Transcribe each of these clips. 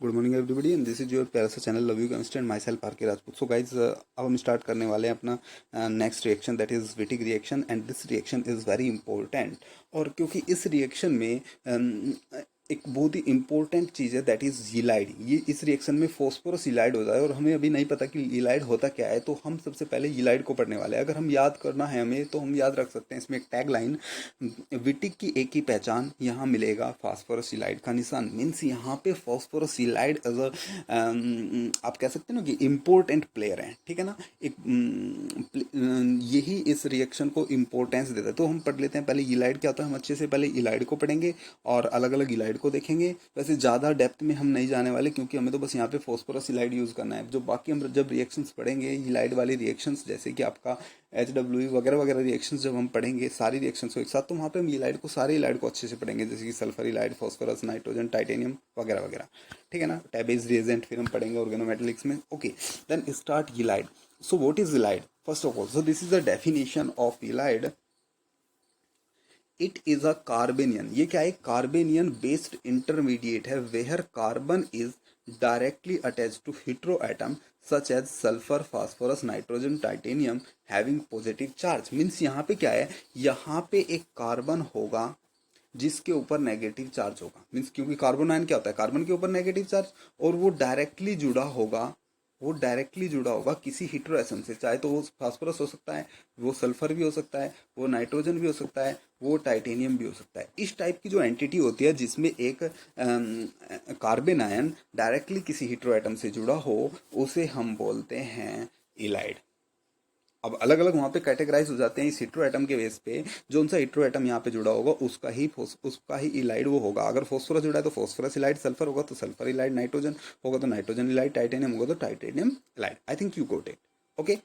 Good morning everybody and this is your प्यारा सा channel love you chemistry and myself R K Rajput. So guys अब हम start करने वाले हैं अपना next reaction that is Wittig reaction and this reaction is very important. और क्योंकि इस रिएक्शन में एक बहुत ही इंपॉर्टेंट चीज़ है दैट इज़ यीलाइड। ये इस रिएक्शन में फॉस्फोरस यीलाइड होता है और हमें अभी नहीं पता कि यीलाइड होता क्या है, तो हम सबसे पहले यीलाइड को पढ़ने वाले हैं। अगर हम याद करना है हमें तो हम याद रख सकते हैं इसमें एक टैग लाइन, विटिक की एक ही पहचान, यहाँ मिलेगा फास्फोरस यीलाइड का निशान। मीन्स यहाँ पे फास्फोरस यीलाइड एज अ आप कह सकते हैं ना कि इम्पोर्टेंट प्लेयर है, ठीक है ना। एक यही इस रिएक्शन को इम्पोर्टेंस देता है। तो हम पढ़ लेते हैं पहले यीलाइड क्या होता है। हम अच्छे से पहले यीलाइड को पढ़ेंगे और अलग अलग यीलाइड को देखेंगे। वैसे ज़्यादा डेप्थ में हम नहीं जाने वाले क्योंकि हमें तो बस यहाँ पे फॉस्फोरस यीलाइड यूज़ करना है। जो बाकी हम जब रिएक्शंस पढ़ेंगे यीलाइड वाली रिएक्शंस, जैसे कि आपका HW वगैरह वगैरह रिएक्शंस जब हम पढ़ेंगे सारी रिएक्शंस को एक साथ, तो वहाँ पे हम यीलाइड को सारे यीलाइड को अच्छे से पढ़ेंगे, जैसे कि सल्फर यीलाइड, फॉस्फोरस, नाइट्रोजन, टाइटेनियम वगैरह वगैरह, ठीक है ना। टैबेज रिएजेंट फिर हम पढ़ेंगे ऑर्गेनोमेटेलिक्स में। Okay, then start ylide. So what is ylide first of all? So this is the definition of ylide. It is a carbanion, ये क्या है? कार्बेनियन बेस्ड इंटरमीडिएट है where carbon is directly attach to hetero atom such as sulphur, phosphorus, nitrogen, titanium having positive charge. Means यहाँ पे क्या है, यहाँ पे एक कार्बन होगा जिसके ऊपर नेगेटिव चार्ज होगा। मीन्स क्योंकि कार्बन आयन क्या होता है, कार्बन के ऊपर नेगेटिव चार्ज, और वो डायरेक्टली जुड़ा होगा किसी हेटेरो एटम से। चाहे तो वो फास्फोरस हो सकता है, वो सल्फर भी हो सकता है, वो नाइट्रोजन भी हो सकता है, वो टाइटेनियम भी हो सकता है। इस टाइप की जो एंटिटी होती है जिसमें एक कार्बन आयन डायरेक्टली किसी हेटेरो एटम से जुड़ा हो, उसे हम बोलते हैं इलाइड। अब अलग अलग वहाँ पे कैटेगराइज हो जाते हैं इस हेटेरो एटम के बेस पे। जो उनसा हेटेरो एटम यहाँ पे जुड़ा होगा उसका ही इलाइड वो होगा। अगर फॉस्फोरस जुड़ा है तो फॉस्फोरस इलाइड, सल्फर होगा तो सल्फर इलाइड, नाइट्रोजन होगा तो नाइट्रोजन इलाइड, टाइटेनियम होगा तो titanium ylide. I think you got it. Okay,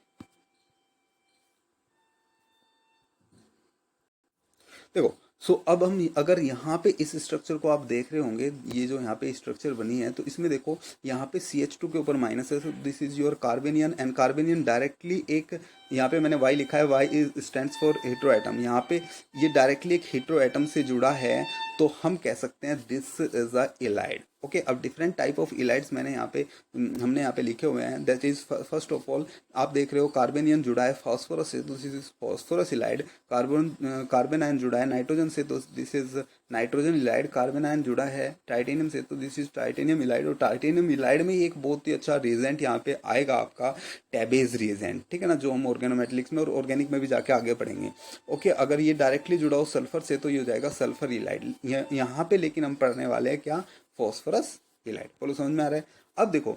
देखो। सो अब हम अगर यहाँ पे इस स्ट्रक्चर को आप देख रहे होंगे, ये जो यहाँ पे स्ट्रक्चर बनी है, तो इसमें देखो यहाँ पे CH2 के ऊपर माइनस है, तो this is your carbanion. And carbanion directly एक, यहाँ पे मैंने Y लिखा है, Y is stands for hetero atom. यहाँ पे ये डायरेक्टली एक हेटेरो एटम से जुड़ा है, तो हम कह सकते हैं this is a Allied. Okay, अब डिफरेंट टाइप ऑफ इलाइड्स मैंने यहाँ पे हमने यहाँ पे लिखे हुए हैं। That is first of all आप देख रहे हो कार्बेनियन जुड़ा है फॉस्फोरस से, तो this is phosphorus ylide. Carbon ion जुड़ा है नाइट्रोजन से, तो this is nitrogen ylide. Carbon ion जुड़ा है टाइटेनियम से, तो दिस इज टाइटेनियम इलाइड। और टाइटेनियम इलाइड में एक बहुत ही अच्छा रिएजेंट यहाँ पे आएगा आपका, टैबेज रिएजेंट, ठीक है ना, जो हम ऑर्गेनोमेटेलिक्स में और ऑर्गेनिक में भी जाके आगे पढ़ेंगे। ओके, अगर ये डायरेक्टली जुड़ा हो सल्फर से तो ये हो जाएगा सल्फर इलाइड। यहाँ पे लेकिन हम पढ़ने वाले हैं क्या, फॉस्फोरस इलाइड। बोलो समझ में आ रहा है? अब देखो,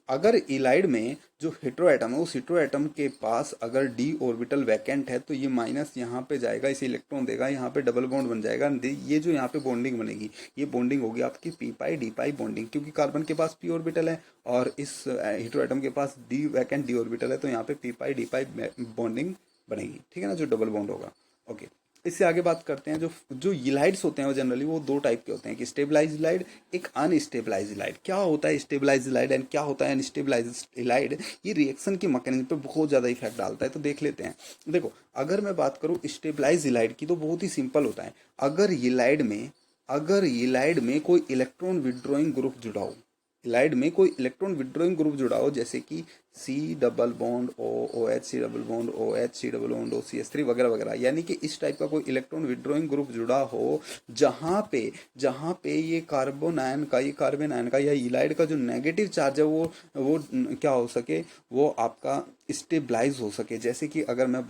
अगर इलाइड में जो हेटेरो एटम है उस हेटेरो एटम के पास अगर d ऑर्बिटल वैकेंट है, तो ये माइनस यहाँ पे जाएगा, इसे इलेक्ट्रॉन देगा, यहाँ पे डबल बॉन्ड बन जाएगा। ये जो यहाँ पे बॉन्डिंग बनेगी, ये बॉन्डिंग होगी आपकी p पाई d पाई बॉन्डिंग, क्योंकि कार्बन के पास p ऑर्बिटल है और इस हेटेरो एटम के पास d वैकेंट d ऑर्बिटल है, तो यहाँ पे p पाई d पाई बॉन्डिंग बनेगी, ठीक है ना, जो डबल बॉन्ड होगा। ओके, इससे आगे बात करते हैं। जो जो यीलाइड्स होते हैं वो जनरली वो दो टाइप के होते हैं, कि स्टेबलाइज यीलाइड, एक अनस्टेबलाइज यीलाइड। क्या होता है स्टेबलाइज यीलाइड एंड क्या होता है अनस्टेबलाइज यीलाइड? ये रिएक्शन की मैकेनिज्म पे बहुत ज़्यादा इफेक्ट डालता है, तो देख लेते हैं। देखो, अगर मैं बात करूँ स्टेबलाइज यीलाइड की, तो बहुत ही सिंपल होता है। अगर यीलाइड में कोई इलेक्ट्रॉन विड्रॉइंग ग्रुप जुड़ा हो, इलाइड में कोई इलेक्ट्रॉन विड्रॉइंग ग्रुप जुड़ा हो, जैसे कि C double bond OH, C double bond OH, C double bond CH3 वगैरह वगैरह, यानी कि इस टाइप का कोई इलेक्ट्रॉन विड्रॉइंग ग्रुप जुड़ा हो, जहाँ पे ये कार्बन आयन का या इलाइड का जो नेगेटिव चार्ज है वो क्या हो सके, वो आपका स्टेबलाइज हो सके। जैसे कि अगर मैं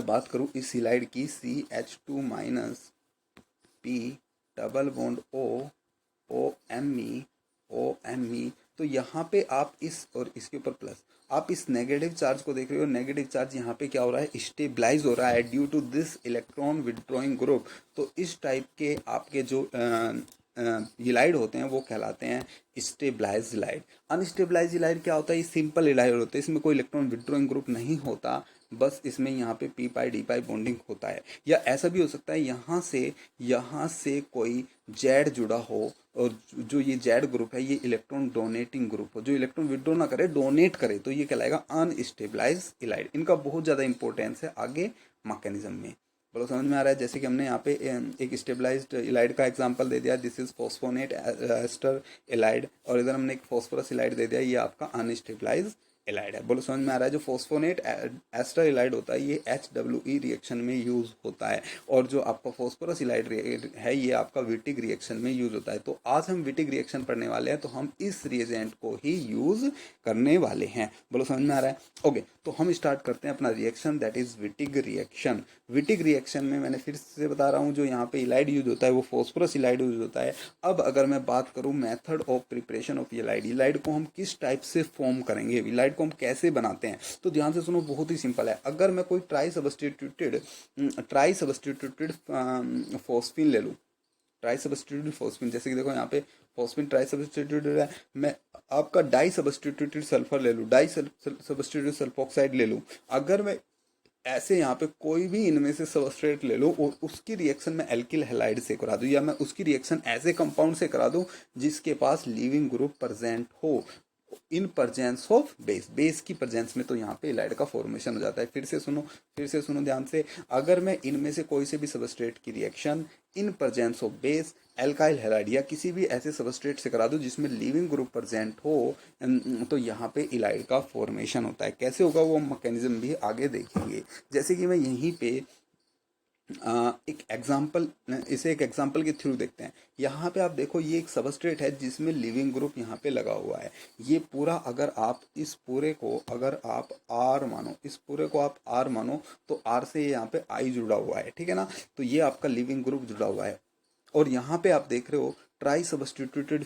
बात करूँ इस इलाइड की CH2 minus P double bond O M E, तो यहाँ पे आप इस और इसके ऊपर प्लस, आप इस नेगेटिव चार्ज को देख रहे हो। नेगेटिव चार्ज यहाँ पे क्या हो रहा है, स्टेबलाइज हो रहा है due to this electron withdrawing group. तो इस टाइप के आपके जो इलाइड होते हैं वो कहलाते हैं स्टेबलाइज इलाइड। अनस्टेबलाइज इलाइड क्या होता है, ये सिंपल इलाइड होते हैं, इसमें कोई इलेक्ट्रॉन विड्रॉइंग ग्रुप नहीं होता, बस इसमें यहाँ पे p पाई d पाई बॉन्डिंग होता है। या ऐसा भी हो सकता है यहाँ से कोई जेड जुड़ा हो, और जो ये जेड ग्रुप है ये इलेक्ट्रॉन डोनेटिंग ग्रुप हो, जो इलेक्ट्रॉन विड्रॉ ना करे, डोनेट करे, तो ये कहलाएगा अनस्टेबलाइज इलाइड। इनका बहुत ज़्यादा इंपॉर्टेंस है आगे मैकेनिज्म में। बोलो समझ में आ रहा है? जैसे कि हमने यहाँ पे एक स्टेबलाइज्ड इलाइड का एग्जांपल दे दिया, दिस इज फॉस्फोनेट एस्टर इलाइड, और इधर हमने एक फॉस्फोरस इलाइड दे दिया, ये आपका अनस्टेबलाइज इलाइड है। बोलो समझ में आ रहा है? जो फॉस्फोनेट एस्टर इलाइड होता है ये HWE रिएक्शन में यूज होता है, और जो आपका फॉस्फोरस इलाइड है ये आपका विटिग रिएक्शन में यूज होता है। तो आज हम विटिग रिएक्शन पढ़ने वाले हैं, तो हम इस रिएजेंट को ही यूज करने वाले हैं। बोलो समझ में आ रहा है? ओके, तो हम स्टार्ट करते हैं अपना reaction, that is Wittig reaction. Wittig reaction में मैंने फिर से बता रहा हूँ, जो यहाँ पे इलाइड यूज होता है वो फॉस्फोरस इलाइड यूज होता है। अब अगर मैं बात करूँ method of preparation of Allied, Allied को हम किस टाइप से फॉर्म करेंगे, इलाइड को हम कैसे बनाते हैं, तो ध्यान से सुनो, बहुत ही सिंपल है। अगर मैं कोई ट्राई सब्स्टिट्यूटेड फॉस्फीन ले लूँ, ट्राई सब्स्टिट्यूटेड फॉस्फीन, जैसे कि देखो यहाँ पे फॉस्फीन ट्राई सब्स्टिट्यूटेड है, मैं आपका डाई सब्स्टिट्यूटेड सल्फर ले लूँ, डाई सब्स्टिट्यूटेड सल्फोक्साइड ले लूँ, अगर मैं ऐसे यहाँ पे कोई भी इनमें से सबस्ट्रेट ले लो और उसकी रिएक्शन में एल्किल हैलाइड से करा दूं, या मैं उसकी रिएक्शन ऐसे कंपाउंड से करा दूं जिसके पास लीविंग ग्रुप प्रेजेंट हो in presence of base, base की प्रेजेंस में, तो यहाँ पे इलाइड का फॉर्मेशन हो जाता है। फिर से सुनो ध्यान से, अगर मैं इनमें से कोई से भी सबस्ट्रेट की reaction in presence of base, alkyl halide या किसी भी ऐसे सबस्ट्रेट से करा दो जिसमें लिविंग ग्रुप प्रेजेंट हो, तो यहाँ पे इलाइड का फॉर्मेशन होता है। कैसे होगा वो मैकेनिज्म भी आगे देखेंगे। जैसे कि मैं यहीं पे एक एग्जाम्पल, इसे एक एग्जाम्पल के थ्रू देखते हैं। यहाँ पे आप देखो, ये एक सबस्ट्रेट है जिसमें लिविंग ग्रुप यहाँ पे लगा हुआ है। ये पूरा, अगर आप इस पूरे को, अगर आप R मानो, इस पूरे को आप R मानो, तो R से यहाँ पे I जुड़ा हुआ है, ठीक है ना। तो ये आपका लिविंग ग्रुप जुड़ा हुआ है, और यहाँ पे आप देख रहे हो ट्राई सब्स्टिट्यूटेड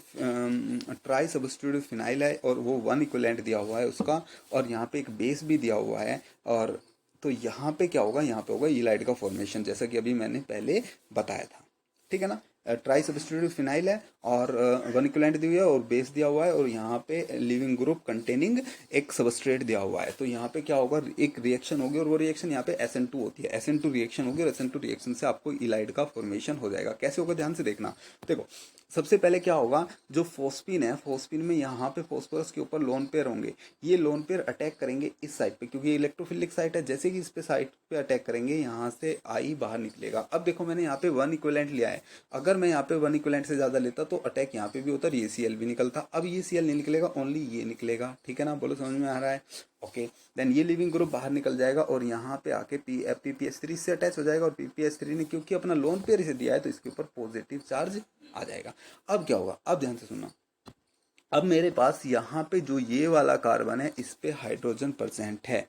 फिनाइल है, और वो 1 इक्विवेलेंट दिया हुआ है उसका, और यहाँ पे एक बेस भी दिया हुआ है। और तो यहाँ पे क्या होगा, यहाँ पे होगा इलाइड का फॉर्मेशन, जैसा कि अभी मैंने पहले बताया था, ठीक है ना। ट्राई सब्स्टिट्यूटेड फिनाइल है, और 1 इक्विवेलेंट दी हुई है, और बेस दिया हुआ है, और यहाँ पे लिविंग ग्रुप कंटेनिंग एक सबस्ट्रेट दिया हुआ है। तो यहाँ पे क्या होगा, एक रिएक्शन होगी, और वो रिएक्शन यहाँ पे SN2 होती है, SN2 रिएक्शन होगी, और SN2 रिएक्शन से आपको इलाइड का फॉर्मेशन हो जाएगा। कैसे होगा, ध्यान से देखना। देखो, सबसे पहले क्या होगा, जो फॉस्फीन है, फॉस्फीन में यहाँ पे फॉस्फोरस के ऊपर लोन पेयर होंगे, ये लोन पेयर अटैक करेंगे इस साइड पे, क्योंकि ये इलेक्ट्रोफिलिक साइट है। जैसे कि इस पे साइड पे अटैक करेंगे, यहाँ से I बाहर निकलेगा। अब देखो, मैंने यहाँ पे 1 इक्विवेलेंट लिया है, अगर मैं यहाँ पे 1 इक्विवेलेंट से ज्यादा लेता तो अटैक यहाँ पे भी होता, ये Cl भी निकलता। अब ये Cl नहीं निकलेगा, ओनली ये निकलेगा, ठीक है ना। बोलो समझ में आ रहा है? ओके, देन ये लिविंग ग्रुप बाहर निकल जाएगा, और यहाँ पे आके PPH3 से अटैच हो जाएगा, और PPH3 ने क्योंकि अपना लोन पेयर इसे दिया है, तो इसके ऊपर पॉजिटिव चार्ज आ जाएगा। अब क्या होगा, अब ध्यान से सुनना, अब मेरे पास यहाँ पे जो ये वाला कार्बन है, इस पे हाइड्रोजन प्रेजेंट है,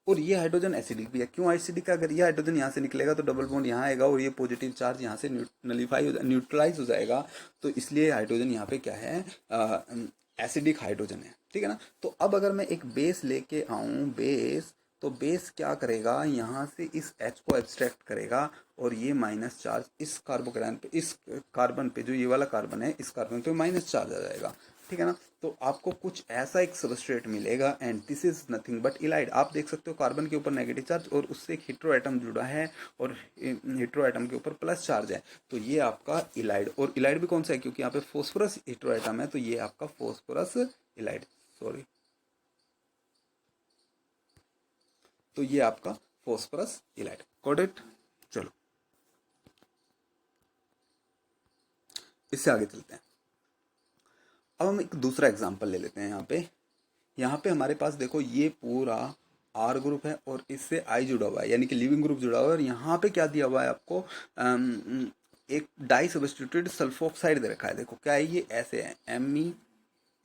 और ये हाइड्रोजन एसिडिक भी है। क्यों एसिडिक है? अगर ये हाइड्रोजन यहाँ से निकलेगा तो डबल बॉन्ड यहाँ आएगा, और ये पॉजिटिव चार्ज यहाँ से न्यूट्रलाइज हो जाएगा, तो इसलिए हाइड्रोजन यहाँ पे क्या है, एसिडिक हाइड्रोजन है, ठीक है ना। तो अब अगर मैं एक बेस लेके आऊँ, बेस, तो बेस क्या करेगा, यहाँ से इस H को एब्स्ट्रैक्ट करेगा, और ये माइनस चार्ज इस कार्बोकेटायन पे, इस कार्बन पे, जो ये वाला कार्बन है, इस कार्बन पे माइनस चार्ज आ जाएगा, ठीक है ना। तो आपको कुछ ऐसा एक सबस्ट्रेट मिलेगा, and this is nothing but ylide. आप देख सकते हो कार्बन के ऊपर नेगेटिव चार्ज, और उससे एक हेट्रो एटम जुड़ा है, और हेट्रो एटम के ऊपर प्लस चार्ज है, तो ये आपका इलाइड। और इलाइड भी कौन सा है, क्योंकि यहाँ पे फॉस्फोरस हेट्रो एटम है, तो ये आपका फॉस्फोरस इलाइड, सॉरी, तो ये आपका फॉस्फोरस इलाइड, गॉट इट। चलो, इससे आगे चलते हैं। अब हम एक दूसरा एग्जांपल ले लेते हैं। यहाँ पे हमारे पास देखो, ये पूरा R ग्रुप है, और इससे I जुड़ा हुआ है, यानी कि लिविंग ग्रुप जुड़ा हुआ है, और यहाँ पे क्या दिया हुआ है आपको, एक डाई सब्स्टिट्यूटेड सल्फोक्साइड दे रखा है। देखो क्या है, ये ऐसे है,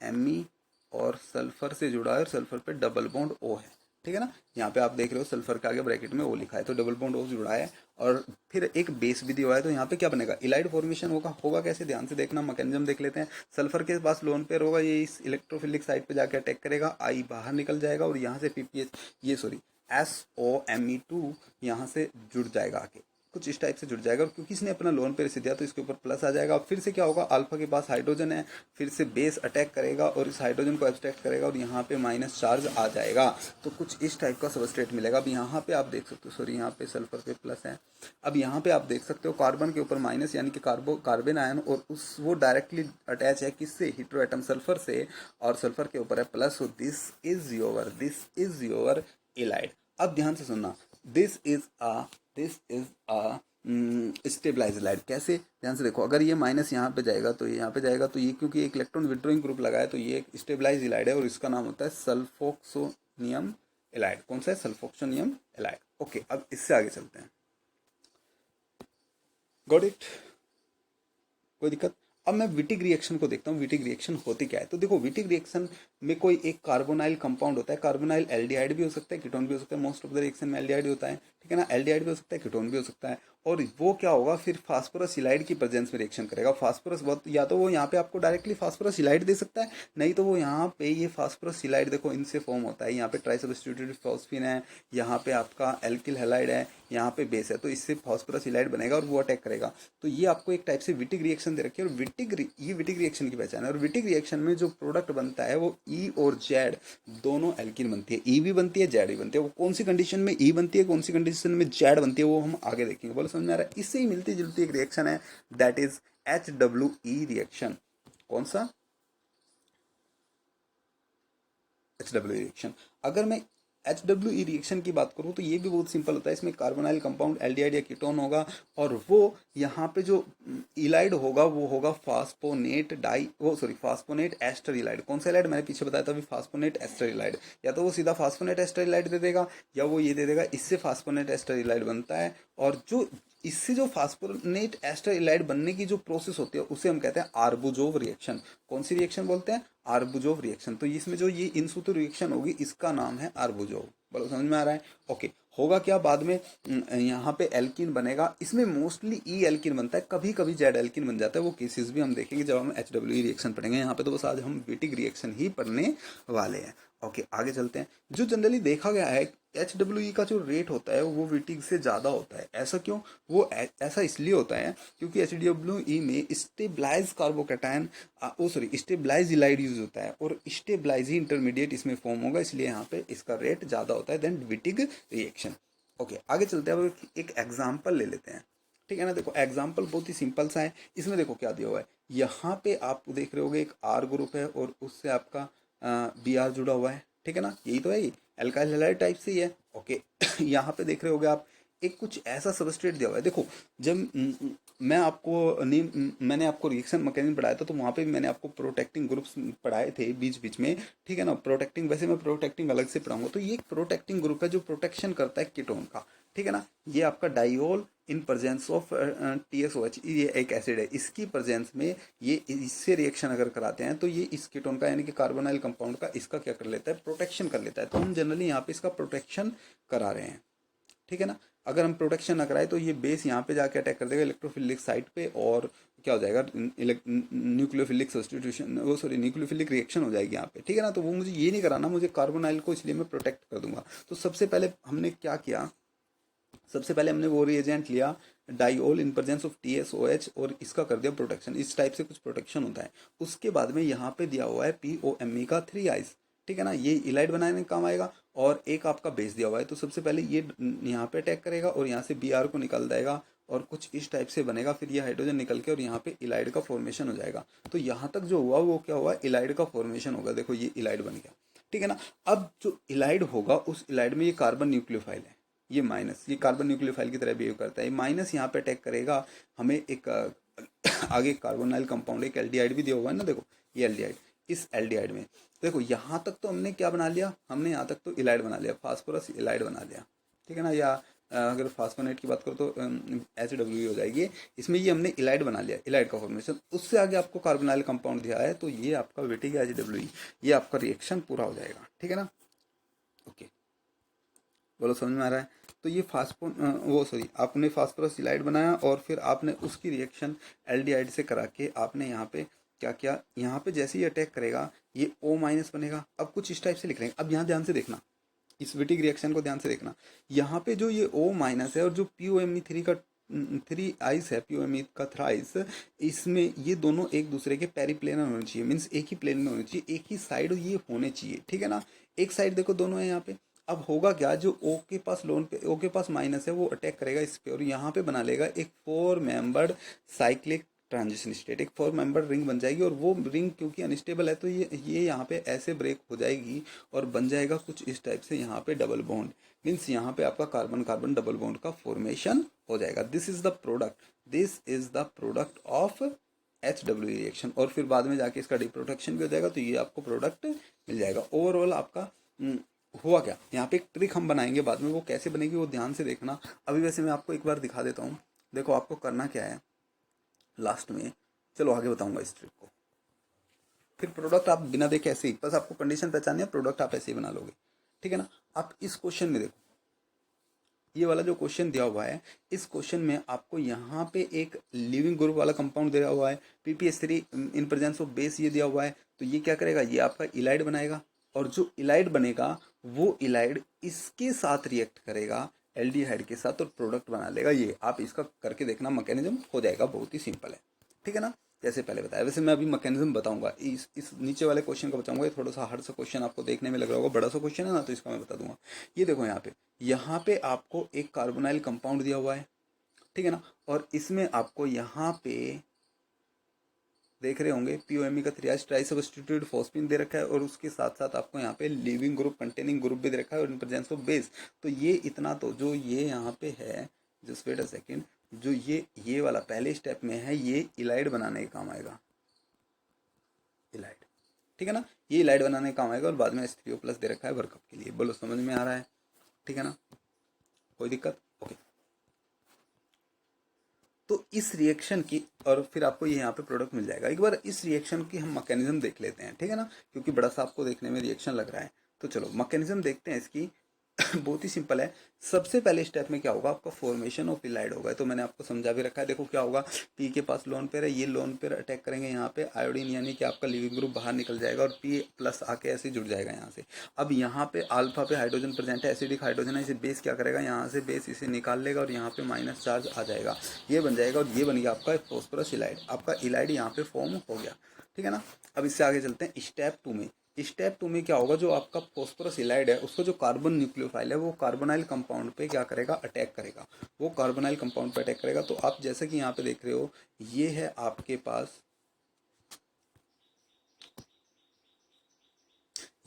Me और सल्फर से जुड़ा है, और सल्फर पे डबल बॉन्ड O है, ठीक है ना। यहाँ पे आप देख रहे हो सल्फर के आगे ब्रैकेट में O लिखा है, तो डबल बॉन्ड O जुड़ा है, और फिर एक बेस भी दिया हुआ है। तो यहाँ पे क्या बनेगा, इलाइड फॉर्मेशन होगा कैसे, ध्यान से देखना, मैकेनिज्म देख लेते हैं। सल्फर के पास लोन पेयर होगा, ये इस इलेक्ट्रोफिलिक साइड पे जाके अटैक करेगा, I बाहर निकल जाएगा, और यहाँ से SOMe2 यहाँ से जुड़ जाएगा, आके कुछ इस टाइप से जुड़ जाएगा, और क्योंकि इसने अपना लोन पेयर से दिया, तो इसके ऊपर प्लस आ जाएगा। फिर से क्या होगा, अल्फा के पास हाइड्रोजन है, फिर से बेस अटैक करेगा, और इस हाइड्रोजन को एब्स्ट्रैक्ट करेगा, और यहाँ पे माइनस चार्ज आ जाएगा, तो कुछ इस टाइप का सबस्ट्रेट मिलेगा। अब यहाँ पे आप देख सकते हो, सॉरी, यहाँ पे सल्फर पे प्लस है। अब यहाँ पे आप देख सकते हो कार्बन के ऊपर माइनस, यानी कि कार्बन आयन, और वो डायरेक्टली अटैच है किससे, हेट्रो एटम सल्फर से, और सल्फर के ऊपर है plus, this is your ylide. अब ध्यान से सुनना, this is a this is a stabilise ylide. कैसे, ध्यान से देखो, अगर ये माइनस यहाँ पे जाएगा तो ये यहाँ पे जाएगा, तो ये क्योंकि एक इलेक्ट्रॉन विड्रॉइंग ग्रुप लगा है तो ये एक स्टेबलाइज इलाइड है और इसका नाम होता है सल्फोक्सोनियम एलाइड। कौन सा है? सल्फोक्सोनियम एलाइड। ओके, अब इससे आगे चलते हैं। Got it? कोई दिक्कत? अब मैं विटिक रिएक्शन को देखता हूँ, विटिक रिएक्शन होती क्या है। तो देखो, विटिक रिएक्शन में कोई एक कार्बोनाइल कंपाउंड होता है, कार्बोनाइल एल्डिहाइड भी हो सकता है, कीटोन भी हो सकता है, मोस्ट ऑफ द रिएक्शन में एल्डिहाइड होता है, ठीक है ना, एल्डिहाइड भी हो सकता है, कीटोन भी हो सकता है। और वो क्या होगा, फिर फास्फोरस इलाइड की प्रेजेंस में रिएक्शन करेगा। फास्फोरस बहुत, या तो वो यहाँ पे आपको डायरेक्टली फास्फोरस इलाइड दे सकता है, नहीं तो वो यहाँ पे ये फास्फोरस इलाइड देखो इनसे फॉर्म होता है। यहाँ पे ट्राई सब्स्टिट्यूटेड फॉस्फीन है, यहाँ पे आपका एल्किल हैलाइड है, यहाँ पे बेस है, तो इससे फास्फोरस इलाइड बनेगा और वो अटैक करेगा। तो ये आपको एक टाइप से विटिक रिएक्शन दे रखी है। और ये विटिक रिएक्शन की पहचान है। और विटिक रिएक्शन में जो प्रोडक्ट बनता है वो ई और जेड दोनों एल्किन बनती है। ई भी बनती है, जेड भी बनती है। वो कौन सी कंडीशन में ई बनती है, कौन सी कंडीशन में जेड बनती है, वो हम आगे देखेंगे। बोलो समझ में आ रहा है? इससे ही मिलती जुलती एक रिएक्शन है, दैट इज HWE रिएक्शन। कौन सा? HWE reaction. अगर मैं HWE रिएक्शन की बात करूँ तो ये भी बहुत सिंपल होता है। इसमें कार्बोनाइल कंपाउंड एल्डिहाइड या कीटोन होगा और वो यहाँ पे जो इलाइड होगा वो होगा फास्फोनेट फास्फोनेट एस्टर इलाइड। कौन सा इलाइड? मैंने पीछे बताया था अभी, फास्फोनेट एस्टर इलाइड। या तो वो सीधा फास्फोनेट एस्टर इलाइड दे देगा या वो ये दे देगा, इससे फास्फोनेट एस्टर इलाइड बनता है। और जो इससे जो फास्फोनेट एस्टर इलाइड बनने की जो प्रोसेस होती है उसे हम कहते हैं आर्बुजोव रिएक्शन। कौन सी रिएक्शन बोलते हैं? आर्बुजोव रिएक्शन। तो इसमें जो ये इन सितु रिएक्शन होगी इसका नाम है आर्बुजोव। बोलो समझ में आ रहा है? ओके, होगा क्या बाद में, यहाँ पे एल्किन बनेगा। इसमें मोस्टली ई एल्किन बनता है, कभी कभी जेड एल्किन बन जाता है। वो केसेस भी हम देखेंगे जब हम HWE रिएक्शन पढ़ेंगे। यहाँ पे तो बस आज हम विटिक रिएक्शन ही पढ़ने वाले हैं। ओके, आगे चलते हैं। जो जनरली देखा गया है HWE का जो रेट होता है वो विटिक से ज़्यादा होता है। ऐसा क्यों? वो ऐसा इसलिए होता है क्योंकि HWE में stabilise carbocation stabilise Allied use होता है और स्टेबलाइज ही इंटरमीडिएट इसमें फॉर्म होगा, इसलिए यहाँ पे इसका रेट ज़्यादा होता है देन विटिक रिएक्शन। ओके, आगे चलते हैं। अब एक एग्जाम्पल ले लेते हैं, ठीक है ना। देखो एग्जाम्पल बहुत ही सिंपल सा है। इसमें देखो क्या दिया हुआ है, यहाँ पे आप देख रहे होगे एक R ग्रुप है और उससे आपका Br जुड़ा हुआ है, ठीक है ना, यही तो है, ये एल्काइल हैलाइड टाइप से ही है। ओके यहाँ पे देख रहे होगे आप एक कुछ ऐसा सबस्ट्रेट दिया हुआ है। देखो जब मैं आपको मैंने आपको रिएक्शन मैकेनिज्म पढ़ाया था तो वहाँ पे भी मैंने आपको प्रोटेक्टिंग ग्रुप्स पढ़ाए थे बीच बीच में, ठीक है ना। प्रोटेक्टिंग, वैसे मैं प्रोटेक्टिंग अलग से पढ़ाऊंगा। तो ये एक प्रोटेक्टिंग ग्रुप है जो प्रोटेक्शन करता है कीटोन का, ठीक है ना। ये आपका diol in presence of TSOH, ये एक एसिड है, इसकी प्रेजेंस में ये इससे रिएक्शन अगर कराते हैं तो ये इस कीटोन का यानी कि कार्बोनाइल कंपाउंड का इसका क्या कर लेता है, प्रोटेक्शन कर लेता है। तो हम जनरली यहाँ पे इसका प्रोटेक्शन करा रहे हैं, ठीक है ना। अगर हम प्रोटेक्शन ना कराए तो ये बेस यहाँ पे जाके अटैक कर देगा इलेक्ट्रोफिलिक साइट पे और क्या हो जाएगा, न्यूक्लियोफिलिक सब्स्टिट्यूशन, न्यूक्लियोफिलिक रिएक्शन हो जाएगी यहाँ पे, ठीक है ना। तो वो मुझे ये नहीं कराना, मुझे कार्बोनाइल को इसलिए मैं प्रोटेक्ट कर दूंगा। तो सबसे पहले हमने क्या किया, सबसे पहले हमने वो रिएजेंट लिया diol in presence of TSOH और इसका कर दिया प्रोटेक्शन। इस टाइप से कुछ प्रोटेक्शन होता है। उसके बाद में यहाँ पे दिया हुआ है POMe का 3 आइस, ठीक है ना, ये इलाइड बनाने का काम आएगा। और एक आपका बेस दिया हुआ है, तो सबसे पहले ये यहाँ पे अटैक करेगा और यहाँ से Br को निकाल देगा और कुछ इस टाइप से बनेगा। फिर ये हाइड्रोजन निकल के और यहाँ पे इलाइड का फॉर्मेशन हो जाएगा। तो यहाँ तक जो हुआ वो क्या हुआ, इलाइड का फॉर्मेशन होगा। देखो ये इलाइड बन गया, ठीक है ना। अब जो इलाइड होगा उस इलाइड में ये कार्बन न्यूक्लियोफाइल है, ये माइनस, ये कार्बन न्यूक्लियोफाइल की तरह बिहेव करता है। माइनस यहाँ पे अटैक करेगा, हमें एक आगे कार्बोनाइल कंपाउंड एक एल्डिहाइड भी दिया हुआ है ना, देखो ये एल्डिहाइड, इस एल्डिहाइड में देखो यहाँ तक तो हमने क्या बना लिया, हमने यहाँ तक तो इलाइड बना लिया, फास्फोरस इलाइड बना लिया, ठीक है ना। या अगर फास्फोनेट की बात करो तो HWE हो जाएगी। इसमें ये हमने इलाइड बना लिया, इलाइड का फॉर्मेशन। उससे आगे आपको कार्बोनाइल कंपाउंड दिया है तो ये आपका विटिक HWE, ये आपका रिएक्शन पूरा हो जाएगा, ठीक है ना। ओके, बोलो समझ में आ रहा है। तो ये आपने फास्फोरस इलाइड बनाया और फिर आपने उसकी रिएक्शन एल्डिहाइड से करा के आपने यहाँ पे क्या किया, यहाँ पे जैसे ही अटैक करेगा ये O माइनस बनेगा। अब कुछ इस टाइप से लिख लेंगे। अब यहाँ ध्यान से देखना, इस विटिक रिएक्शन को ध्यान से देखना। यहाँ पे जो ये O माइनस है और जो POMe3 का 3 आइस है, POMe का थ्राइस, इसमें ये दोनों एक दूसरे के पेरिप्लेनर होने चाहिए, मीन्स एक ही प्लेन में होने चाहिए, एक ही साइड ये होने चाहिए, ठीक है ना। एक साइड देखो दोनों है यहाँ पे। अब होगा क्या, जो O के पास O के पास माइनस है वो अटैक करेगा इस पे और यहाँ पे बना लेगा एक 4 मेंबर्ड साइक्लिक ट्रांजिशन स्टेट, एक 4 मेंबर रिंग बन जाएगी, और वो रिंग क्योंकि अनस्टेबल है तो ये यहाँ पे ऐसे ब्रेक हो जाएगी और बन जाएगा कुछ इस टाइप से यहाँ पे डबल बॉन्ड, मीन्स यहाँ पे आपका कार्बन कार्बन डबल बॉन्ड का फॉर्मेशन हो जाएगा। This is the product of HW reaction, और फिर बाद में जाके इसका डिप्रोडक्शन भी हो जाएगा, तो ये आपको प्रोडक्ट मिल जाएगा। ओवरऑल आपका हुआ क्या, यहाँ पे एक ट्रिक हम बनाएंगे बाद में, वो कैसे बनेगी वो ध्यान से देखना। अभी वैसे मैं आपको एक बार दिखा देता हूँ। देखो आपको करना क्या है लास्ट में, चलो आगे बताऊंगा इस ट्रिक को। फिर प्रोडक्ट आप बिना देखे ऐसे ही, बस आपको कंडीशन पहचाननी है, प्रोडक्ट आप ऐसे ही बना लोगे, ठीक है ना। आप इस क्वेश्चन में देखो, ये वाला जो क्वेश्चन दिया हुआ है, इस क्वेश्चन में आपको यहाँ पे एक लिविंग ग्रुप वाला कंपाउंड दिया हुआ है, PPH3 in presence of base ये दिया हुआ है। तो ये क्या करेगा, ये आपका इलाइड बनाएगा, और जो इलाइड बनेगा वो इलाइड इसके साथ रिएक्ट करेगा एल्डिहाइड के साथ, और प्रोडक्ट बना लेगा। ये आप इसका करके देखना, मैकेनिज्म हो जाएगा, बहुत ही सिंपल है, ठीक है ना, जैसे पहले बताया। वैसे मैं अभी मैकेनिज्म बताऊंगा, इस नीचे वाले क्वेश्चन का बताऊंगा, ये थोड़ा सा हार्ड सा क्वेश्चन आपको देखने में लग रहा होगा, बड़ा सा क्वेश्चन है ना, तो इसका मैं बता दूंगा। ये देखो यहाँ पे आपको एक कार्बोनाइल कंपाउंड दिया हुआ है, ठीक है ना, और इसमें आपको यहाँ पे देख रहे होंगे POMe का ट्राई सब्स्टिट्यूटेड फॉस्फीन दे रखा है, और उसके साथ साथ आपको यहाँ पे लिविंग ग्रुप कंटेनिंग ग्रुप भी दे रखा है, और इन प्रेजेंस ऑफ बेस। तो ये इतना तो जो ये यहाँ पे है, जस्ट वेट अ सेकेंड, जो ये वाला पहले स्टेप में है, ये इलाइड बनाने का काम आएगा, इलाइड, ठीक है ना, ये इलाइड बनाने का काम आएगा, और बाद में H3O+ दे रखा है वर्कअप के लिए। बोलो समझ में आ रहा है, ठीक है ना, कोई दिक्कत? ओके। तो इस रिएक्शन की, और फिर आपको ये यहाँ पे प्रोडक्ट मिल जाएगा। एक बार इस रिएक्शन की हम मैकेनिज्म देख लेते हैं, ठीक है ना, क्योंकि बड़ा सा आपको देखने में रिएक्शन लग रहा है। तो चलो मैकेनिज्म देखते हैं इसकी। बहुत ही सिंपल है। सबसे पहले स्टेप में क्या होगा, आपका फॉर्मेशन ऑफ इलाइड होगा। तो मैंने आपको समझा भी रखा है। देखो क्या होगा, पी के पास लोन पेयर है, ये लोन पेयर अटैक करेंगे यहाँ पे आयोडीन, यानी कि आपका लिविंग ग्रुप बाहर निकल जाएगा और P+ आके ऐसे जुड़ जाएगा यहाँ से। अब यहाँ पे अल्फा पे हाइड्रोजन प्रेजेंट है, एसिडिक हाइड्रोजन है, इसे बेस क्या करेगा, यहाँ से बेस इसे निकाल लेगा और यहाँ पे माइनस चार्ज आ जाएगा, ये बन जाएगा, और ये बन गया आपका फॉस्फोरस इलाइड। आपका इलाइड यहाँ पे फॉर्म हो गया, ठीक है ना। अब इससे आगे चलते हैं स्टेप 2 में। स्टेप 2 में क्या होगा, जो आपका फॉस्फोरस इलाइड है उसका जो कार्बन न्यूक्लियोफाइल है वो कार्बोनाइल कंपाउंड पे क्या करेगा, अटैक करेगा, वो कार्बोनाइल कंपाउंड पे अटैक करेगा। तो आप जैसे कि यहाँ पे देख रहे हो, ये है आपके पास,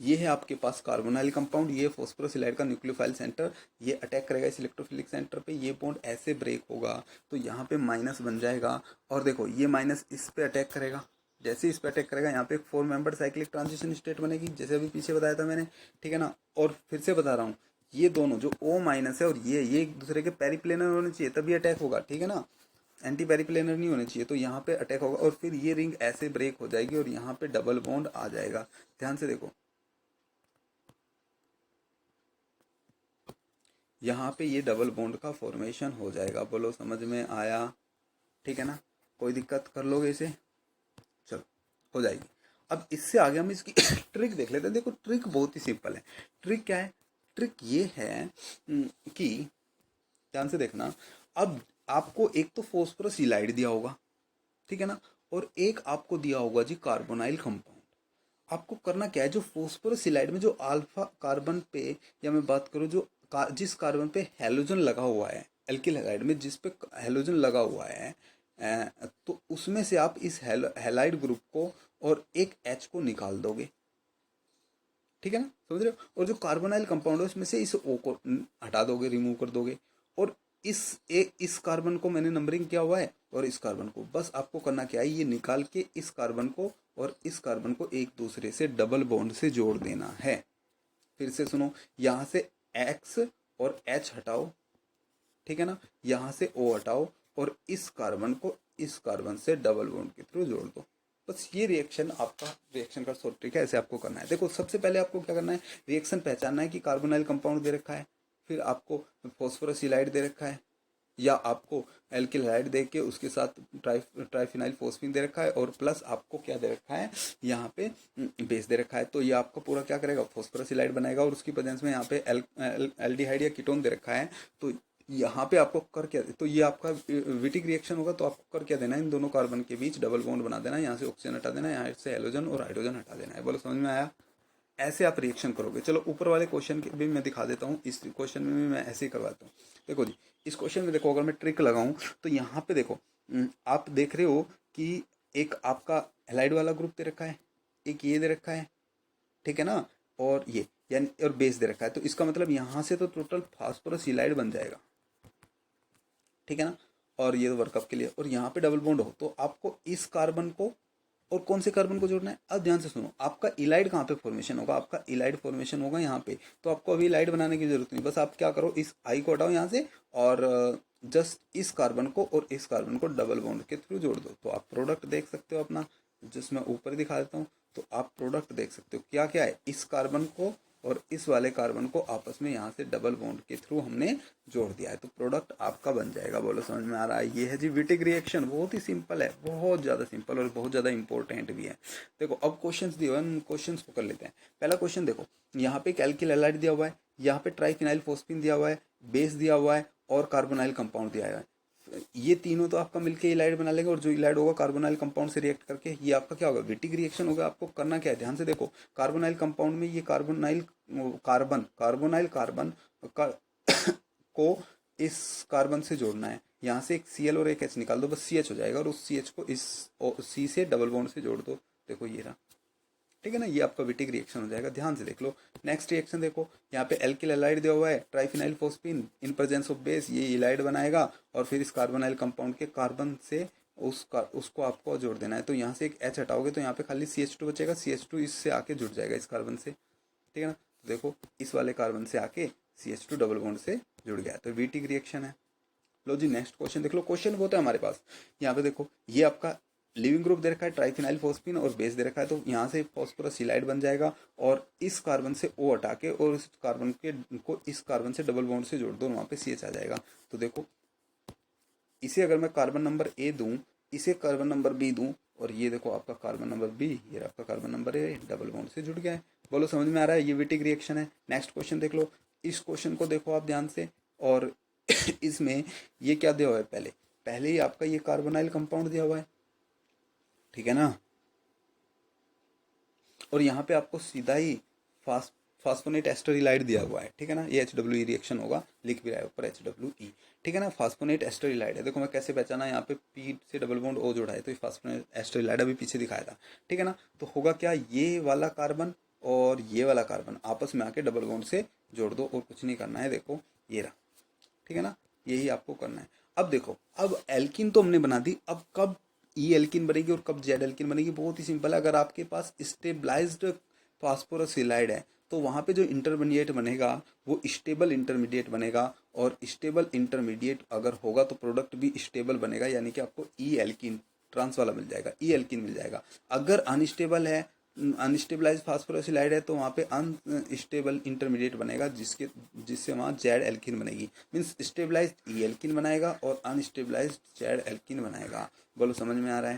ये है आपके पास कार्बोनाइल कंपाउंड, ये फॉस्फोरस इलाइड का न्यूक्लियोफाइल सेंटर, ये अटैक करेगा इस इलेक्ट्रोफिलिक सेंटर पे, ये बॉन्ड ऐसे ब्रेक होगा तो यहाँ पे माइनस बन जाएगा। और देखो ये माइनस इस पे अटैक करेगा, जैसे इस पे अटैक करेगा यहाँ पे एक 4 मेंबर साइक्लिक ट्रांजिशन स्टेट बनेगी, जैसे अभी पीछे बताया था मैंने, ठीक है ना। और फिर से बता रहा हूँ, ये दोनों जो O- है और ये एक दूसरे के पेरिप्लेनर होने चाहिए तभी अटैक होगा, ठीक है ना, एंटी पेरिप्लेनर नहीं होने चाहिए। तो यहाँ पे अटैक होगा और फिर ये रिंग ऐसे ब्रेक हो जाएगी और यहाँ पे डबल बॉन्ड आ जाएगा। ध्यान से देखो, यहाँ पे ये डबल बॉन्ड का फॉर्मेशन हो जाएगा। बोलो समझ में आया, ठीक है ना, कोई दिक्कत, कर लोगे इसे, चलो हो जाएगी। अब इससे आगे हम इसकी ट्रिक देख लेते हैं। देखो ट्रिक बहुत ही सिंपल है। ट्रिक क्या है, ट्रिक ये है कि ध्यान से देखना। अब आपको एक तो फॉस्फोरस इलाइड दिया होगा, ठीक है ना, और एक आपको दिया होगा जी कार्बोनाइल कंपाउंड। आपको करना क्या है, जो फॉस्फोरस इलाइड में जो अल्फा कार्बन पे, या मैं बात करूं जो जिस कार्बन पे हेलोजन लगा हुआ है, एल्किल हैलाइड में जिस पे हेलोजन लगा हुआ है, तो उसमें से आप इस हैलाइड ग्रुप को और एक H को निकाल दोगे, ठीक है ना, समझ रहे हो। और जो कार्बोनाइल कंपाउंड है उसमें से इस O को हटा दोगे, रिमूव कर दोगे, और इस कार्बन को मैंने नंबरिंग किया हुआ है और इस कार्बन को, बस आपको करना क्या है, ये निकाल के इस कार्बन को और इस कार्बन को एक दूसरे से डबल बॉन्ड से जोड़ देना है। फिर से सुनो, यहाँ से X और H हटाओ, ठीक है ना, यहाँ से O हटाओ और इस कार्बन को इस कार्बन से डबल बॉन्ड के थ्रू जोड़ दो। बस ये रिएक्शन आपका, रिएक्शन का शॉर्ट ट्रिक है, ऐसे आपको करना है। देखो सबसे पहले आपको क्या करना है, रिएक्शन पहचानना है कि कार्बोनाइल कंपाउंड दे रखा है, फिर आपको फॉस्फोरस इलाइड दे रखा है, या आपको एल्किल हैलाइड दे के उसके साथ ट्राइफिनाइल फोस्फीन दे रखा है, और प्लस आपको क्या दे रखा है, यहाँ पे बेस दे रखा है। तो ये आपका पूरा क्या करेगा, फॉस्फोरस इलाइड बनाएगा, और उसकी प्रेजेंस में यहाँ पे एल्डिहाइड या कीटोन दे रखा है। तो यहाँ पे आपको कर क्या, तो ये आपका विटिक रिएक्शन होगा। तो आपको कर क्या देना है, इन दोनों कार्बन के बीच डबल बॉन्ड बना देना है, यहाँ से ऑक्सीजन हटा देना है, यहाँ से हेलोजन और हाइड्रोजन हटा देना है। बोलो समझ में आया, ऐसे आप रिएक्शन करोगे। चलो ऊपर वाले क्वेश्चन के भी मैं दिखा देता हूँ, इस क्वेश्चन में भी मैं ऐसे ही करवाता हूँ। देखो जी, इस क्वेश्चन में देखो, अगर मैं ट्रिक लगाऊं तो यहाँ पे देखो, आप देख रहे हो कि एक आपका हेलाइड वाला ग्रुप दे रखा है, एक ये दे रखा है, ठीक है ना, और ये यानी और बेस दे रखा है, तो इसका मतलब यहाँ से तो टोटल फास्फोरस इलाइड बन जाएगा, ठीक है ना। और ये वर्कअप के लिए, और यहाँ पे डबल बॉन्ड हो तो आपको इस कार्बन को और कौन से कार्बन को जोड़ना है। अब ध्यान से सुनो, आपका इलाइड कहाँ पे फॉर्मेशन होगा, आपका इलाइड फॉर्मेशन होगा यहाँ पे, तो आपको अभी इलाइड बनाने की जरूरत नहीं, बस आप क्या करो, इस आई को हटाओ यहाँ से और जस्ट इस कार्बन को और इस कार्बन को डबल बॉन्ड के थ्रू जोड़ दो, तो आप प्रोडक्ट देख सकते हो अपना, जिसमें ऊपर दिखा देता हूँ। तो आप प्रोडक्ट देख सकते हो क्या क्या है, इस कार्बन को और इस वाले कार्बन को आपस में यहाँ से डबल बॉन्ड के थ्रू हमने जोड़ दिया है, तो प्रोडक्ट आपका बन जाएगा। बोलो समझ में आ रहा है। ये है जी विटिक रिएक्शन, बहुत ही सिंपल है, बहुत ज़्यादा सिंपल और बहुत ज़्यादा इंपॉर्टेंट भी है। देखो अब क्वेश्चंस दिए हुए हैं, क्वेश्चंस को कर लेते हैं। पहला क्वेश्चन देखो, यहाँ पे एक एल्किल हैलाइड दिया हुआ है, यहाँ पे ट्राइफिनाइल फोस्फीन दिया हुआ है, बेस दिया हुआ है और कार्बोनाइल कंपाउंड दिया हुआ है। ये तीनों तो आपका मिलके इलाइड बना लेंगे, और जो इलाइड होगा कार्बोनाइल कंपाउंड से रिएक्ट करके ये आपका क्या होगा, विटिक रिएक्शन होगा। आपको करना क्या है, ध्यान से देखो, कार्बोनाइल कंपाउंड में ये कार्बोनाइल कार्बन का, को इस कार्बन से जोड़ना है, यहाँ से एक Cl और एक H निकाल दो, बस CH हो जाएगा, और उस CH को इस C से डबल बॉन्ड से जोड़ दो, देखो ये रहा, ठीक है ना, ये आपका विटिक रिएक्शन हो जाएगा। ध्यान से देख लो। नेक्स्ट रिएक्शन देखो, यहाँ पे एल्किल हैलाइड दिया हुआ है, triphenyl phosphine in presence of base, ये इलाइड बनाएगा, और फिर इस कार्बोनाइल कंपाउंड के कार्बन से उसको आपको जोड़ देना है। तो यहाँ से एक H हटाओगे तो यहाँ पे खाली CH2 बचेगा, CH2 इससे आके जुड़ जाएगा इस कार्बन से, ठीक है ना। तो देखो इस वाले कार्बन से आके CH2 डबल बॉन्ड से जुड़ गया, तो विटिक रिएक्शन है। लो जी नेक्स्ट क्वेश्चन देख लो, क्वेश्चन बहुत है हमारे पास। यहाँ पे देखो ये आपका लिविंग ग्रुप दे रखा है ट्राइफिनाइल फोस्फीन और बेस दे रखा है, तो यहाँ से फॉस्फोरस इलाइड बन जाएगा, और इस कार्बन से O हटा के और इस कार्बन के को इस कार्बन से डबल बॉन्ड से जोड़ दो, वहाँ पे CH आ जाएगा। तो देखो इसे अगर मैं कार्बन नंबर A दूं, इसे कार्बन नंबर B दूं, और ये देखो आपका कार्बन नंबर B, ये आपका carbon number A double bond से जुड़ गया है। बोलो समझ में आ रहा है, ये विटिक रिएक्शन है। नेक्स्ट क्वेश्चन देख लो, इस क्वेश्चन को देखो आप ध्यान से, और इसमें ये क्या दिया हुआ है, पहले ही आपका ये कार्बोनाइल कंपाउंड दिया हुआ है, ठीक है ना, और यहाँ पे आपको सीधा ही फास्फोनेट एस्टर इलाइड दिया हुआ है, ठीक है ना, ये HWE रिएक्शन होगा, लिख भी रहा है ऊपर HWE, ठीक है ना, फास्फोनेट एस्टर इलाइड है। देखो मैं कैसे पहचाना, यहाँ पे P से डबल बॉन्ड O जोड़ा है, तो ये फास्फोनेट एस्टर इलाइड अभी पीछे दिखाया था, ठीक है ना। तो होगा क्या, ये वाला कार्बन और ये वाला कार्बन आपस में आके डबल बॉन्ड से जोड़ दो, और कुछ नहीं करना है, देखो ये रहा, ठीक है ना, यही आपको करना है। अब देखो, अब एल्किन तो हमने बना दी, अब कब ई एल्किन बनेगी और कब जेड एल्किन बनेगी, बहुत ही सिंपल है। अगर आपके पास स्टेबलाइज्ड फास्फोरस इलाइड है तो वहाँ पे जो इंटरमीडिएट बनेगा वो स्टेबल इंटरमीडिएट बनेगा, और स्टेबल इंटरमीडिएट अगर होगा तो प्रोडक्ट भी स्टेबल बनेगा, यानी कि आपको ई एल्किन ट्रांस वाला मिल जाएगा, ई एल्किन मिल जाएगा। अगर अनस्टेबल है, अनस्टेबलाइज फास्फोरस इलाइड है, तो वहाँ पे अनस्टेबल इंटरमीडिएट बनेगा, जिससे वहाँ जेड एल्किन बनेगी। मीन्स स्टेबलाइज्ड ई एल्किन बनाएगा और अनस्टेबलाइज्ड जेड एल्किन बनाएगा। बोलो समझ में आ रहा है,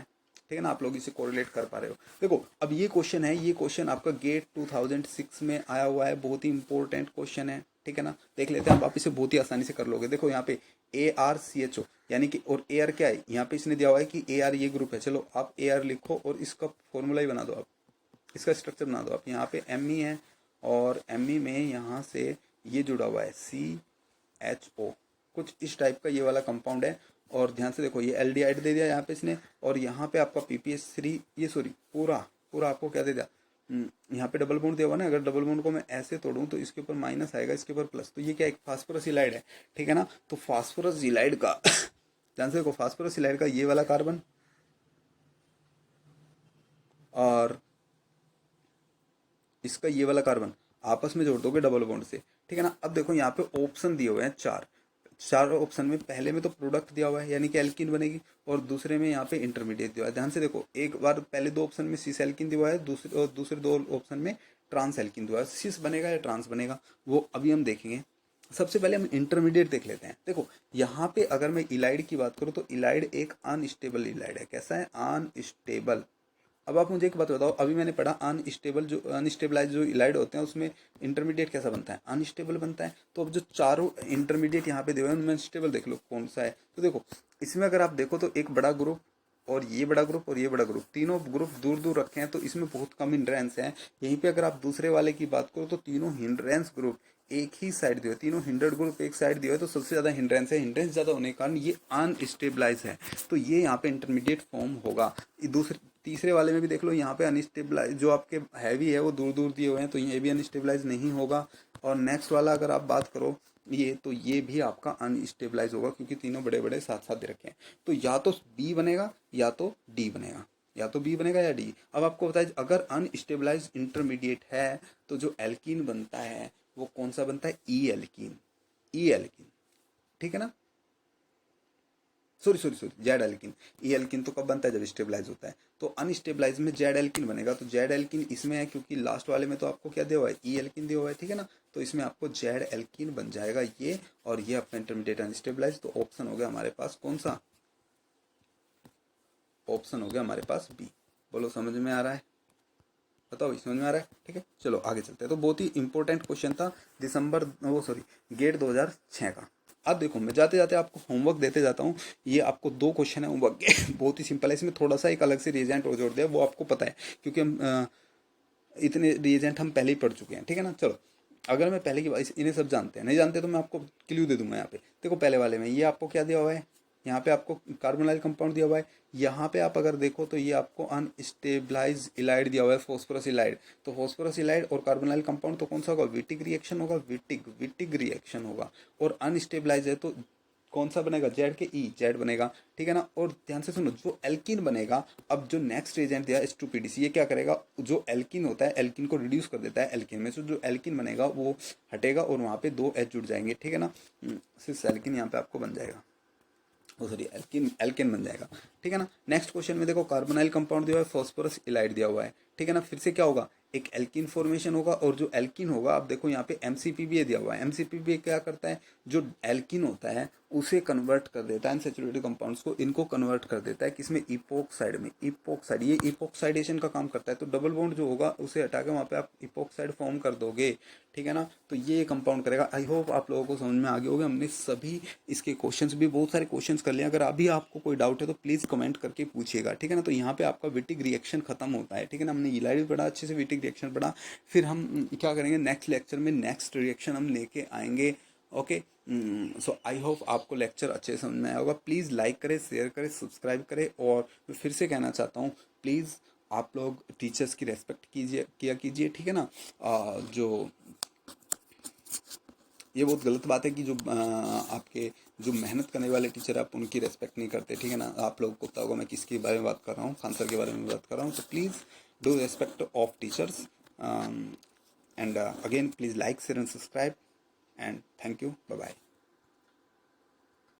ठीक है ना, आप लोग इसे कोरिलेट कर पा रहे हो। देखो अब ये क्वेश्चन है, ये क्वेश्चन आपका गेट 2006 में आया हुआ है, बहुत ही इंपॉर्टेंट क्वेश्चन है, ठीक है ना। देख लेते हैं, आप इसे बहुत ही आसानी से कर लोगे। देखो यहाँ पे ARCHO यानी कि, और AR क्या है, यहाँ पे इसने दिया हुआ है कि AR ये ग्रुप है, चलो आप AR लिखो और इसका फॉर्मूला ही बना दो, आप इसका स्ट्रक्चर बना दो। आप यहाँ पे Me है, और Me में यहाँ से ये जुड़ा हुआ है CHO, कुछ इस टाइप का ये वाला कंपाउंड है। और ध्यान से देखो, ये एल्डिहाइड दे दिया यहाँ पे इसने, और यहाँ पे आपका PPH3, ये सॉरी पूरा आपको क्या दे दिया, यहाँ पे डबल बॉन्ड दिया हुआ ना, अगर डबल बॉन्ड को मैं ऐसे तोड़ूं तो इसके ऊपर माइनस आएगा, इसके ऊपर प्लस, तो ये क्या एक फास्फोरस इलाइड है, ठीक है ना। तो फास्फोरस इलाइड का ध्यान से देखो, फास्फोरस इलाइड का ये वाला कार्बन और इसका ये वाला कार्बन आपस में जोड़ दोगे डबल बॉन्ड से, ठीक है ना। अब देखो यहाँ पे ऑप्शन दिए हुए हैं चार ऑप्शन में, पहले में तो प्रोडक्ट दिया हुआ है यानी कि एल्किन बनेगी, और दूसरे में यहाँ पे इंटरमीडिएट दिया हुआ है। ध्यान से देखो, एक बार पहले दो ऑप्शन में सिस एल्किन दिया हुआ है, दूसरे दो ऑप्शन में ट्रांस एल्किन दिया हुआ है। सिस बनेगा या ट्रांस बनेगा वो अभी हम देखेंगे। सबसे पहले हम इंटरमीडिएट देख लेते हैं। देखो यहाँ पे अगर मैं इलाइड की बात करूँ तो इलाइड एक अनस्टेबल इलाइड है। कैसा है, अनस्टेबल। अब आप मुझे एक बात बताओ, अभी मैंने पढ़ा अनस्टेबलाइज जो इलाइड होते हैं उसमें इंटरमीडिएट कैसा बनता है, अनस्टेबल बनता है। तो अब जो चारों इंटरमीडिएट यहाँ पे दिए हुए हैं उनमें स्टेबल देख लो कौन सा है। तो देखो इसमें अगर आप देखो तो एक बड़ा ग्रुप और ये बड़ा ग्रुप और ये बड़ा ग्रुप, तीनों ग्रुप दूर दूर रखे हैं, तो इसमें बहुत कम हिंड्रेंस है। यहीं पे अगर आप दूसरे वाले की बात करो तो तीनों हिंड्रेंस ग्रुप एक ही साइड दिया, तीनों हिंड्रेड ग्रुप एक साइड दिया है, तो सबसे ज्यादा हिंड्रेंस है, हिंड्रेंस ज्यादा होने के कारण ये अनस्टेबलाइज है, तो ये यहाँ पे इंटरमीडिएट फॉर्म होगा। दूसरे तीसरे वाले में भी देख लो, यहाँ पे अनस्टेबलाइज जो आपके हैवी है वो दूर दूर दिए हुए हैं, तो ये भी अनस्टेबलाइज नहीं होगा। और नेक्स्ट वाला अगर आप बात करो ये, तो ये भी आपका अनस्टेबलाइज होगा, क्योंकि तीनों बड़े बड़े साथ साथ दे रखे हैं। तो या तो बी बनेगा या तो डी बनेगा, या तो बी बनेगा या डी। अब आपको बताइए, अगर अनस्टेबलाइज इंटरमीडिएट है तो जो एल्कीन बनता है वो कौन सा बनता है, ई एल्कीन, ई एल्कीन, ठीक है ना, sorry sorry sorry, Z alkene. E alkene तो कब बनता है, जब स्टेबलाइज होता है, तो अनस्टेबलाइज में जेड एल्किन बनेगा। तो जेड एल्किन इसमें है, क्योंकि लास्ट वाले में तो आपको क्या दिया हुआ है, ई एल्किन दिया हुआ है, ठीक है ना, तो इसमें आपको जेड एल्किन बन जाएगा ये, और ये आपका इंटरमीडिएट अनस्टेबलाइज। तो ऑप्शन हो गया हमारे पास कौन सा, ऑप्शन हो गया हमारे पास बी। बोलो समझ में आ रहा है, बताओ समझ में आ रहा है, ठीक है, चलो आगे चलते हैं। तो बहुत ही इंपॉर्टेंट क्वेश्चन था दिसंबर वो सॉरी गेट 2006 का। अब देखो मैं जाते जाते आपको होमवर्क देते जाता हूँ, ये आपको 2 क्वेश्चन है होमवर्क के बहुत ही सिंपल है, इसमें थोड़ा सा एक अलग से रिएजेंट और जोड़ दिया, वो आपको पता है, क्योंकि हम इतने रिएजेंट हम पहले ही पढ़ चुके हैं, ठीक है ना। चलो अगर मैं पहले की बात, इन्हें सब जानते हैं, नहीं जानते तो मैं आपको क्ल्यू दे दूंगा यहाँ पे। देखो पहले वाले में ये आपको क्या दिया हुआ है, यहाँ पे आपको कार्बोनाइल कंपाउंड दिया हुआ है, यहाँ पे आप अगर देखो तो ये आपको अनस्टेबलाइज इलाइड दिया हुआ है, फॉस्फोरस इलाइड। तो फॉस्फोरस इलाइड और कार्बोनाइल कंपाउंड तो कौन सा होगा, विटिक रिएक्शन होगा, विटिक विटिक रिएक्शन होगा। और अनस्टेबलाइज है तो कौन सा बनेगा, जेड के ई, जेड बनेगा, ठीक है ना। और ध्यान से सुनो, जो एल्किन बनेगा, अब जो नेक्स्ट एजेंट दिया H2PDC, ये क्या करेगा, जो एल्किन होता है एल्किन को रिड्यूस कर देता है, एल्किन में से जो एल्किन बनेगा वो हटेगा और वहाँ पे 2 H जुड़ जाएंगे, ठीक है ना। सिर्फ एल्किन यहाँ पे आपको बन जाएगा, वो सॉरी एल्किन, एल्केन बन जाएगा, ठीक है ना। नेक्स्ट क्वेश्चन में देखो कार्बोनाइल कंपाउंड दिया हुआ है, फॉस्फोरस इलाइड दिया हुआ है, ठीक है ना। फिर से क्या होगा, एक एल्किन फॉर्मेशन होगा, और जो एल्किन होगा, आप देखो यहाँ पे MCPBA दिया हुआ है। MCPBA क्या करता है, जो एल्किन होता है उसे कन्वर्ट कर देता है, अनसैचुरेटेड कंपाउंड्स को, इनको कन्वर्ट कर देता है किसमें, इपोक्साइड में। इपोक्साइड, ये इपोक्साइडेशन का काम करता है। तो डबल बॉन्ड जो होगा उसे हटा के वहाँ पे आप इपोक्साइड फॉर्म कर दोगे, ठीक है ना। तो ये कंपाउंड करेगा। आई होप आप लोगों को समझ में आ गया होगा। हमने सभी इसके क्वेश्चंस भी बहुत सारे क्वेश्चंस कर लिए। अगर अभी आपको कोई डाउट है तो प्लीज़ कमेंट करके पूछिएगा, ठीक है ना। तो यहाँ पे आपका विटिक रिएक्शन खत्म होता है, ठीक है ना। हमने इलाइड भी पढ़ा अच्छे से, विटिक रिएक्शन पढ़ा। फिर हम क्या करेंगे, नेक्स्ट लेक्चर में नेक्स्ट रिएक्शन हम लेके आएंगे, ओके। सो आई होप आपको लेक्चर अच्छे से समझ में आया होगा। प्लीज़ लाइक करें, शेयर करें, सब्सक्राइब करें। और मैं फिर से कहना चाहता हूँ, प्लीज़ आप लोग टीचर्स की रेस्पेक्ट किया कीजिए, ठीक है ना। जो ये बहुत गलत बात है कि जो आपके जो मेहनत करने वाले टीचर आप उनकी रेस्पेक्ट नहीं करते, ठीक है ना। आप लोगों को पता होगा मैं किसके बारे में बात कर रहा हूँ, खान सर के बारे में बात कर रहा हूँ। तो please do respect of teachers, and again please like share and subscribe, and thank you, bye bye.